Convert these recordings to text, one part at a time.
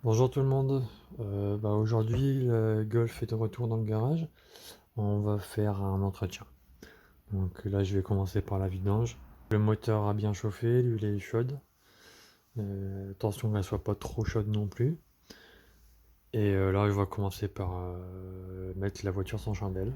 Bonjour tout le monde. Aujourd'hui, le Golf est de retour dans le garage. On va faire un entretien. Donc là, je vais commencer par la vidange. Le moteur a bien chauffé, l'huile est chaude. Attention qu'elle soit pas trop chaude non plus. Et là, je vais commencer par mettre la voiture sans chandelle.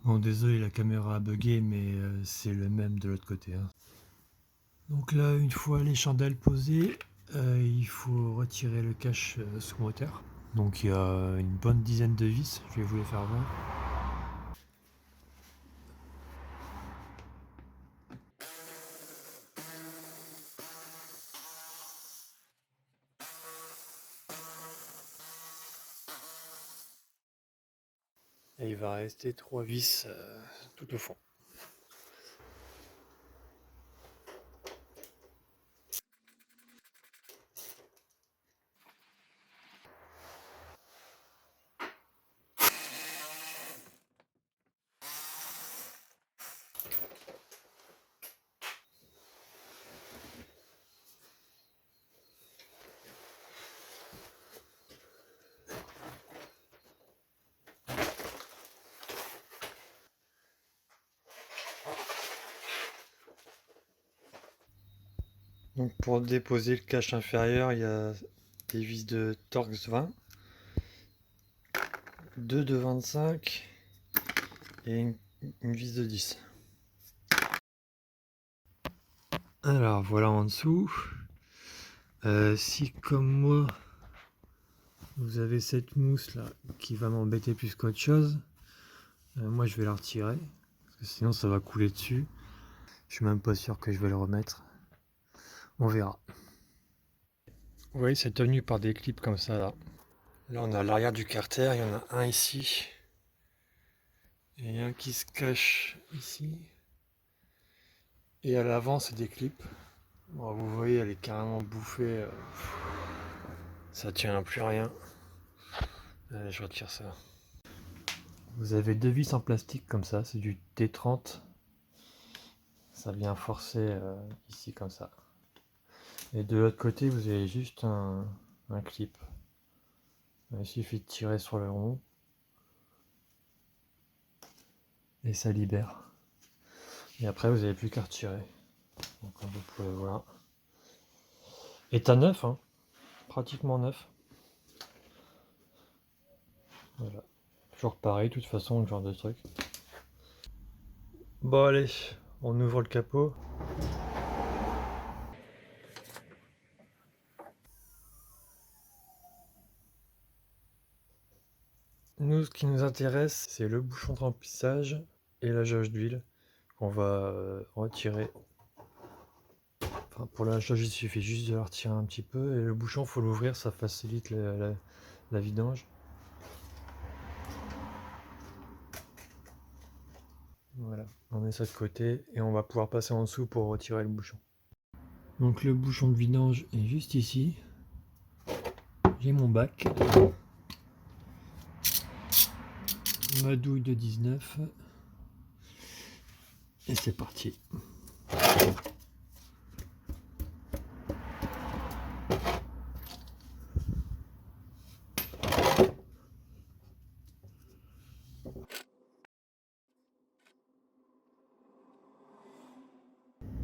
Bon, désolé, la caméra a bugué, mais c'est le même de l'autre côté, hein. Donc là, une fois les chandelles posées, il faut retirer le cache sous moteur. Donc il y a une bonne dizaine de vis, je vais vous les faire voir. Et il va rester 3 vis tout au fond. Donc pour déposer le cache inférieur, il y a des vis de Torx 20, 2 de 25 et une vis de 10. Alors voilà en dessous. Si comme moi, vous avez cette mousse là qui va m'embêter plus qu'autre chose, moi je vais la retirer, parce que sinon ça va couler dessus. Je suis même pas sûr que je vais le remettre. On verra. Vous voyez, c'est tenu par des clips comme ça là. Là on a l'arrière du carter, il y en a un ici. Et un qui se cache ici. Et à l'avant c'est des clips. Bon, vous voyez, elle est carrément bouffée. Ça tient à plus rien. Allez, je retire ça. Vous avez deux vis en plastique comme ça, c'est du T30. Ça vient forcer ici comme ça. Et de l'autre côté, vous avez juste un clip. Il suffit de tirer sur le rond. Et ça libère. Et après, vous n'avez plus qu'à retirer. Donc, comme vous pouvez voir. État neuf, hein. Pratiquement neuf. Voilà. Toujours pareil, de toute façon, le genre de truc. Bon, allez, on ouvre le capot. Nous, ce qui nous intéresse, c'est le bouchon de remplissage et la jauge d'huile qu'on va retirer. Enfin, pour la jauge, il suffit juste de la retirer un petit peu. Et le bouchon, faut l'ouvrir, ça facilite la vidange. Voilà, on met ça de côté et on va pouvoir passer en dessous pour retirer le bouchon. Donc le bouchon de vidange est juste ici. J'ai mon bac. Ma douille de 19. Et c'est parti.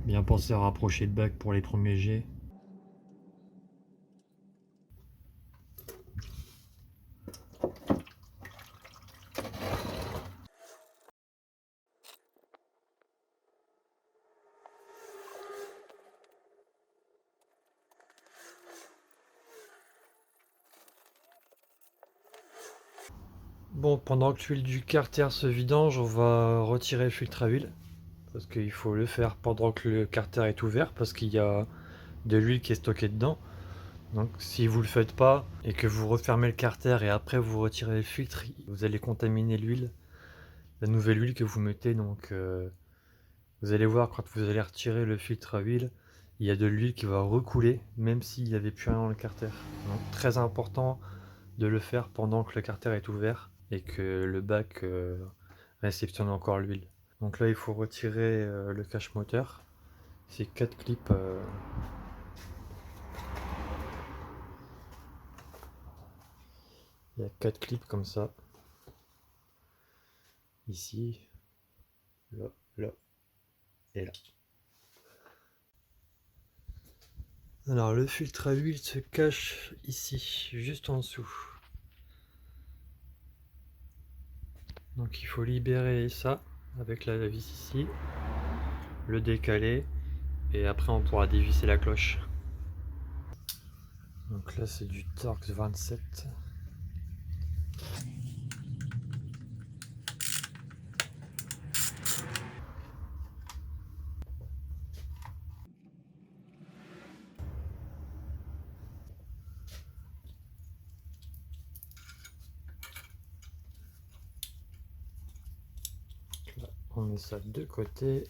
Bien penser à rapprocher le bac pour les premiers jets. Bon, pendant que l'huile du carter se vidange, on va retirer le filtre à huile. Parce qu'il faut le faire pendant que le carter est ouvert, parce qu'il y a de l'huile qui est stockée dedans. Donc si vous le faites pas et que vous refermez le carter et après vous retirez le filtre, vous allez contaminer l'huile, la nouvelle huile que vous mettez. Donc vous allez voir, quand vous allez retirer le filtre à huile, il y a de l'huile qui va recouler même s'il n'y avait plus rien dans le carter. Donc très important de le faire pendant que le carter est ouvert et que le bac réceptionne encore l'huile. Donc là il faut retirer le cache moteur. C'est 4 clips. Il y a 4 clips comme ça. Ici, là, là et là. Alors le filtre à huile se cache ici, juste en dessous. Donc il faut libérer ça avec la vis ici, le décaler et après on pourra dévisser la cloche. Donc là c'est du Torx 27. Là, on met ça de côté.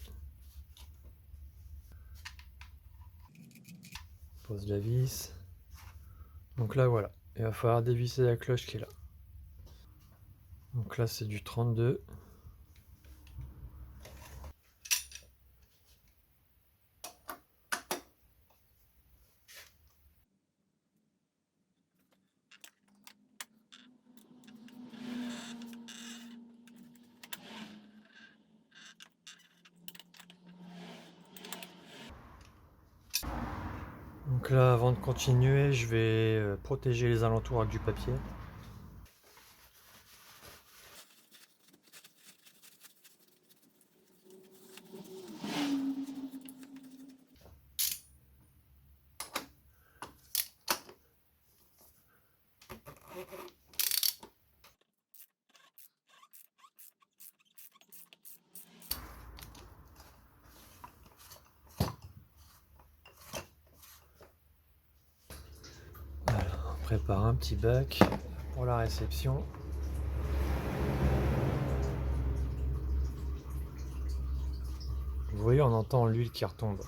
Pose la vis. Donc là voilà, il va falloir dévisser la cloche qui est là. Donc là c'est du 32. Donc là, avant de continuer, je vais protéger les alentours avec du papier. Alors, on prépare un petit bac pour la réception. Vous voyez, on entend l'huile qui retombe.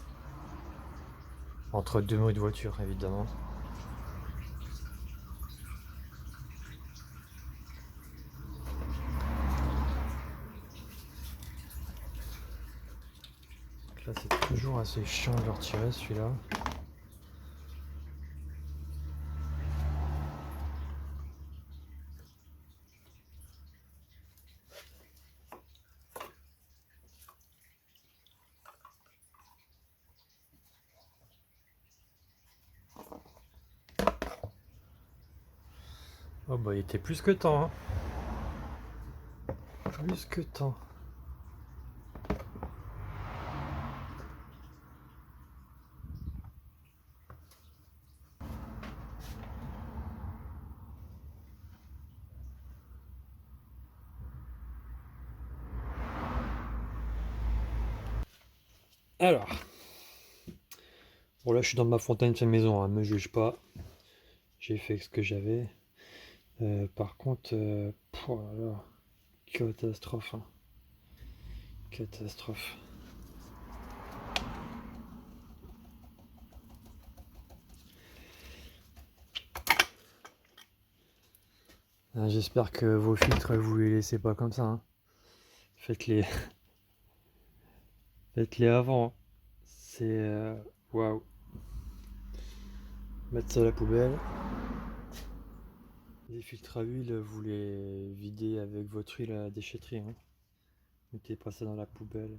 Entre deux mots de voiture, évidemment. Donc là, c'est toujours assez chiant de le retirer, celui-là. Oh bah, il était plus que temps, hein. Plus que temps. Alors, bon là je suis dans ma fontaine de maison, hein, me juge pas. J'ai fait ce que j'avais. Par contre, oh là là, catastrophe, hein. Catastrophe. J'espère que vos filtres vous les laissez pas comme ça, hein. Faites-les faites-les avant. C'est waouh. Mettre ça à la poubelle. Les filtres à huile, vous les videz avec votre huile à la déchetterie, hein. Mettez pas ça dans la poubelle.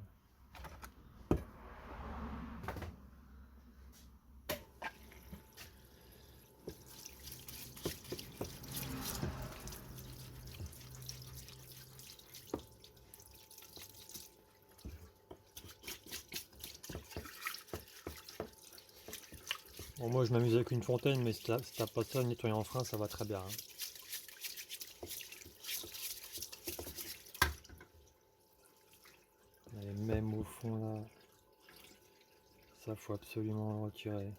Bon, moi je m'amuse avec une fontaine, mais si t'as pas ça, nettoyer en frein, ça va très bien, hein. Et même au fond là, ça faut absolument le retirer.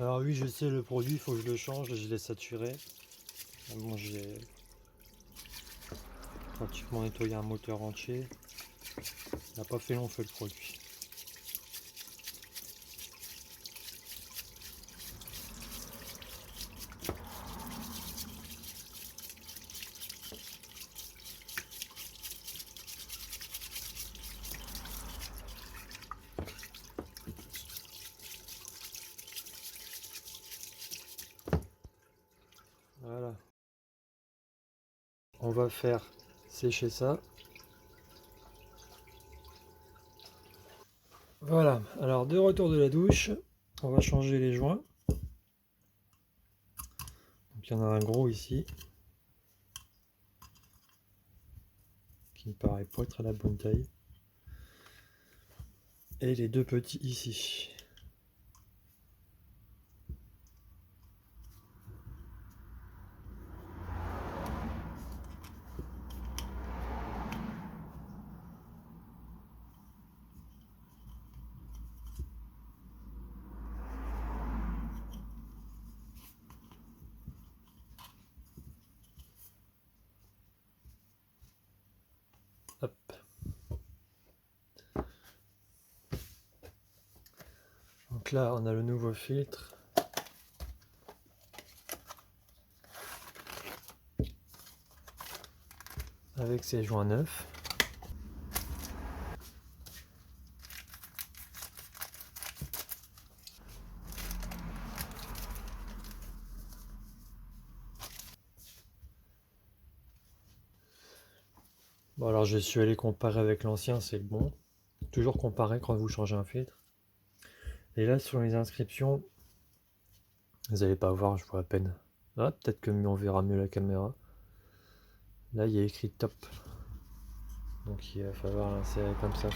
Alors oui, je sais, le produit, il faut que je le change, je l'ai saturé. Bon, j'ai pratiquement nettoyé un moteur entier. Il n'a pas fait long feu le produit. Voilà. On va faire sécher ça. Voilà, alors de retour de la douche, on va changer les joints. Donc il y en a un gros ici, qui me paraît pas être à la bonne taille. Et les deux petits ici. Hop. Donc là, on a le nouveau filtre. Avec ses joints neufs. Bon, alors je suis allé comparer avec l'ancien, c'est le bon. Toujours comparer quand vous changez un filtre. Et là, sur les inscriptions, vous n'allez pas voir, je vois à peine. Ah, peut-être que on verra mieux la caméra. Là, il y a écrit top. Donc il va falloir l'insérer comme ça.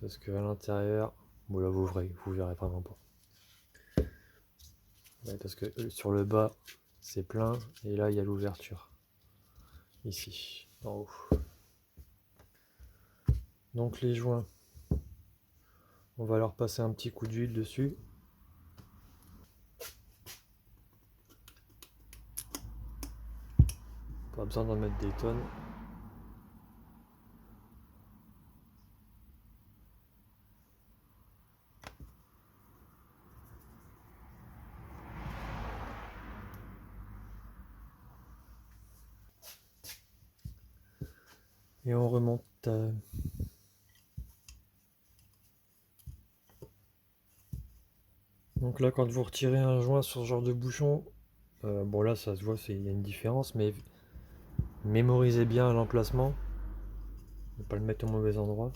Parce que à l'intérieur, bon là vous verrez vraiment pas. Ouais, parce que sur le bas, c'est plein. Et là, il y a l'ouverture. Ici, en haut. Donc les joints, on va leur passer un petit coup d'huile dessus. Pas besoin d'en mettre des tonnes. Et on remonte. Donc là, quand vous retirez un joint sur ce genre de bouchon, bon là ça se voit, il y a une différence, mais mémorisez bien l'emplacement. Ne pas le mettre au mauvais endroit.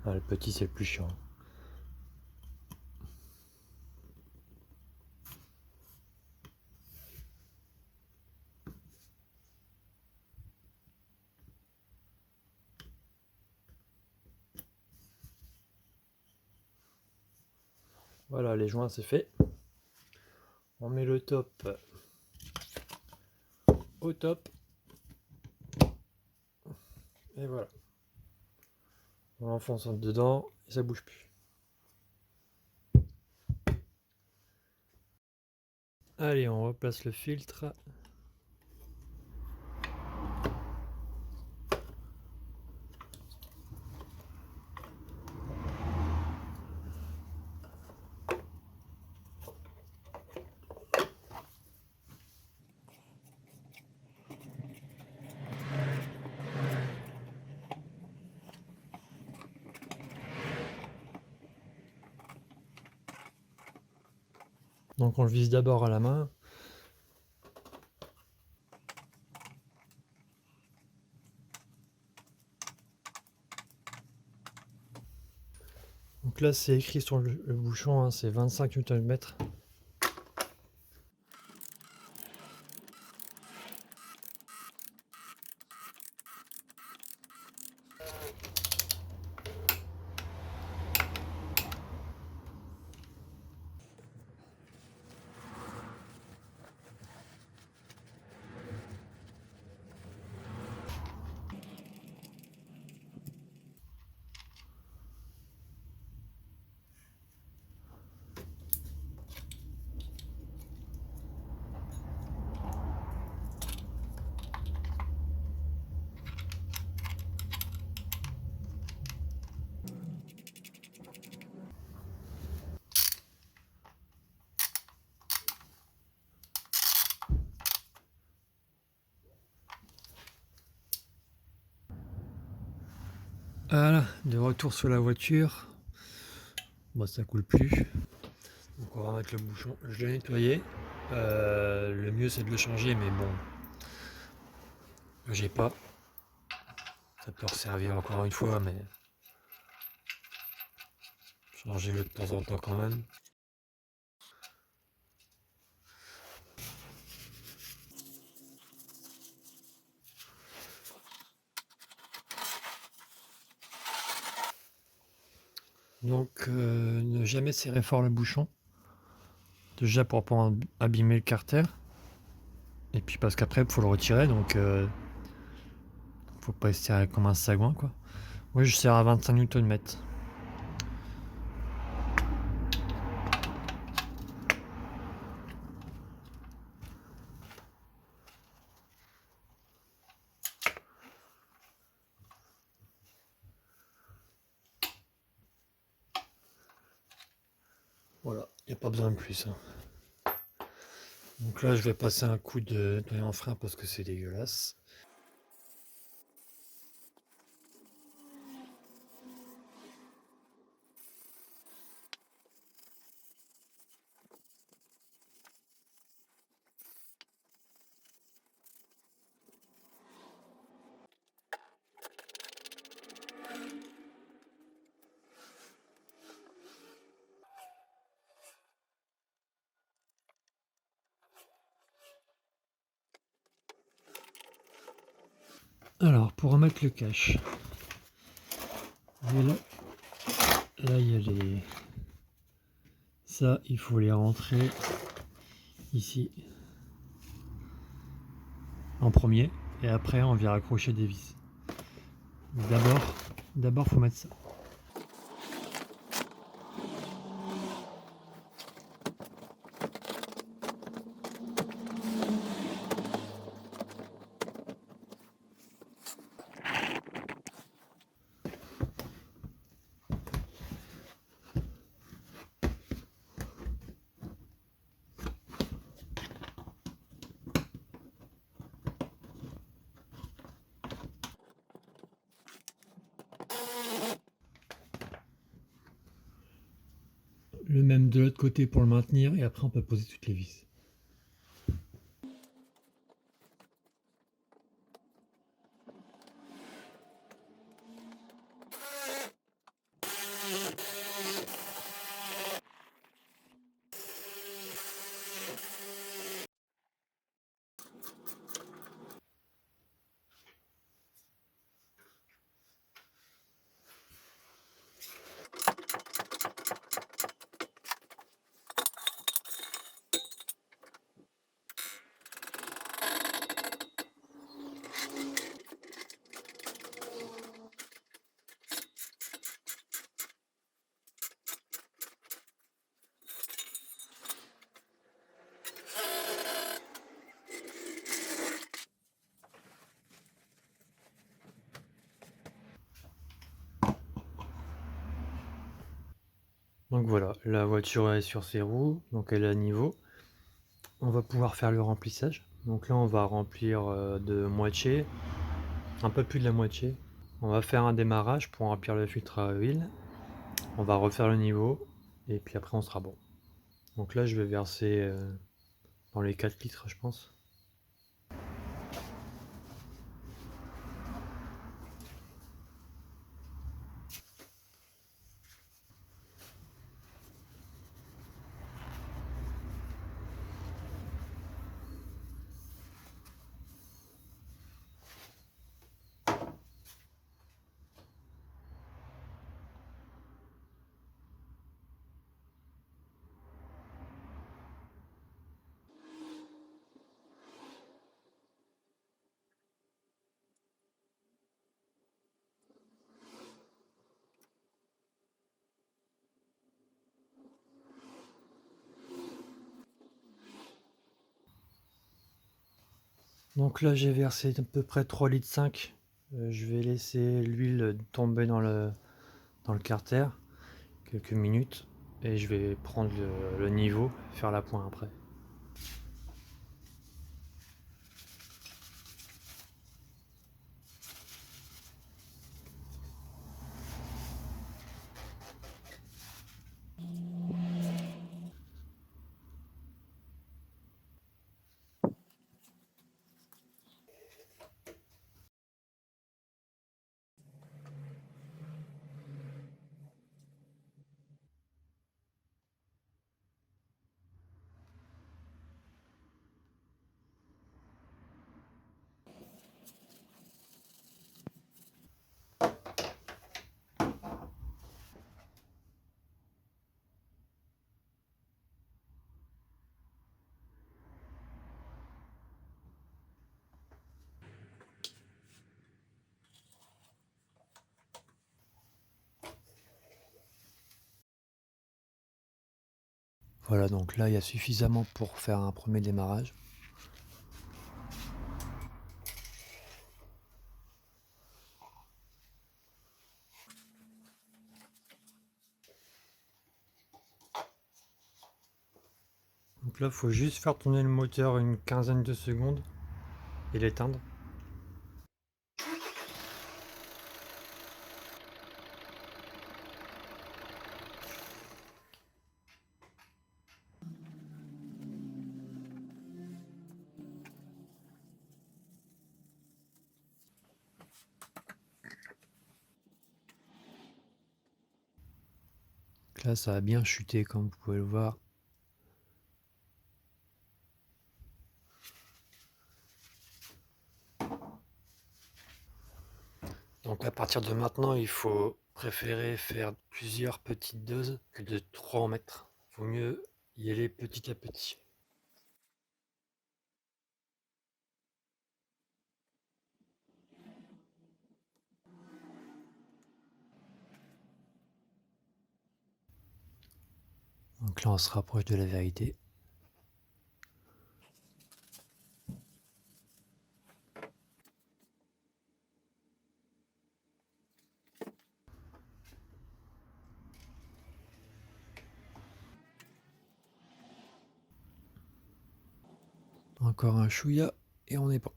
Ah, le petit c'est le plus chiant. Voilà, les joints c'est fait. On met le top au top. Et voilà. On enfonce dedans et ça bouge plus. Allez, on replace le filtre. Donc on le vise d'abord à la main. Donc là c'est écrit sur le bouchon, hein, c'est 25 Nm. Voilà, de retour sur la voiture. Bon, ça coule plus. Donc on va remettre le bouchon. Je l'ai nettoyé. Le mieux c'est de le changer, mais bon, j'ai pas. Ça peut resservir encore une fois, mais changer-le de temps en temps quand même. Donc ne jamais serrer fort le bouchon. Déjà pour pas abîmer le carter. Et puis parce qu'après il faut le retirer, donc faut pas se serrer comme un sagouin quoi. Moi je serre à 25 Nm. Voilà, il n'y a pas besoin de plus. Hein. Donc là je vais passer un coup de nettoyant en frein parce que c'est dégueulasse. Alors pour remettre le cache, là il y a les... Ça il faut les rentrer ici en premier et après on vient accrocher des vis. D'abord faut mettre ça. Le même de l'autre côté pour le maintenir et après on peut poser toutes les vis. Donc voilà, la voiture est sur ses roues, donc elle est à niveau. On va pouvoir faire le remplissage. Donc là on va remplir de moitié, un peu plus de la moitié. On va faire un démarrage pour remplir le filtre à huile. On va refaire le niveau et puis après on sera bon. Donc là je vais verser dans les 4 litres je pense. Donc là j'ai versé à peu près 3,5 litres. Je vais laisser l'huile tomber dans le carter quelques minutes et je vais prendre le niveau, faire la pointe après. Voilà, donc là il y a suffisamment pour faire un premier démarrage. Donc là il faut juste faire tourner le moteur une quinzaine de secondes et l'éteindre. Là ça a bien chuté comme vous pouvez le voir. Donc à partir de maintenant il faut préférer faire plusieurs petites doses que de trop en mettre. Vaut mieux y aller petit à petit. Donc là on se rapproche de la vérité. Encore un chouïa et on est bon.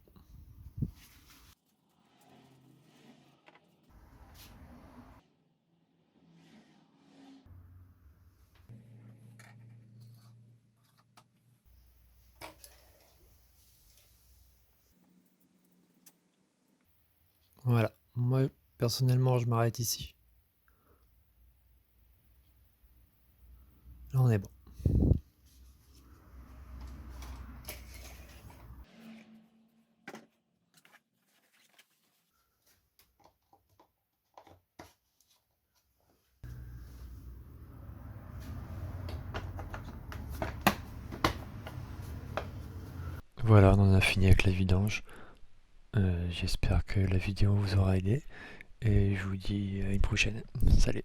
Voilà, moi personnellement je m'arrête ici. Là on est bon. Voilà, on en a fini avec la vidange. J'espère que la vidéo vous aura aidé et je vous dis à une prochaine. Salut.